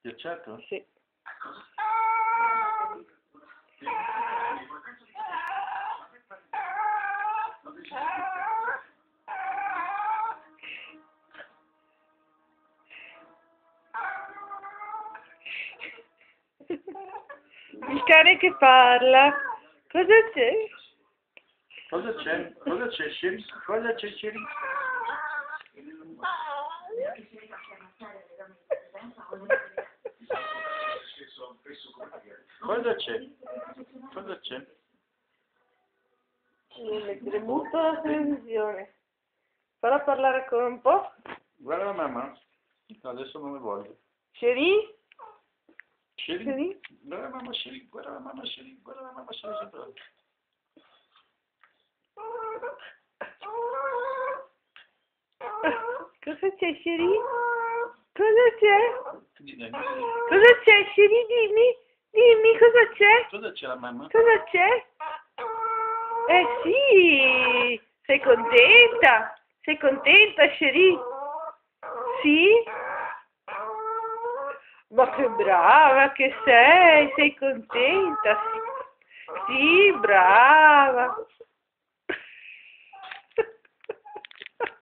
Ghiacciato? Sì. Il cane che parla. Cosa c'è? Cosa c'è? Cosa c'è, Sherry? Cosa c'è, Sherry? Cosa c'è? Cosa c'è? Devo mettere muto la televisione. Falla parlare ancora un po'. Guarda la mamma. No, adesso non mi voglio. Sherry? Sherry? Sherry? Guarda la mamma, Sherry. Guarda la mamma, Sherry. Guarda la mamma, Sherry. Cosa c'è, Sherry? Cosa c'è? Cosa Cosa c'è, Sherry? Dimmi. Dimmi cosa c'è. c'è la mamma? Cosa c'è? Sì. Sei contenta? Sei contenta, Sherry? Sì? Ma che brava che sei contenta? Sì, brava.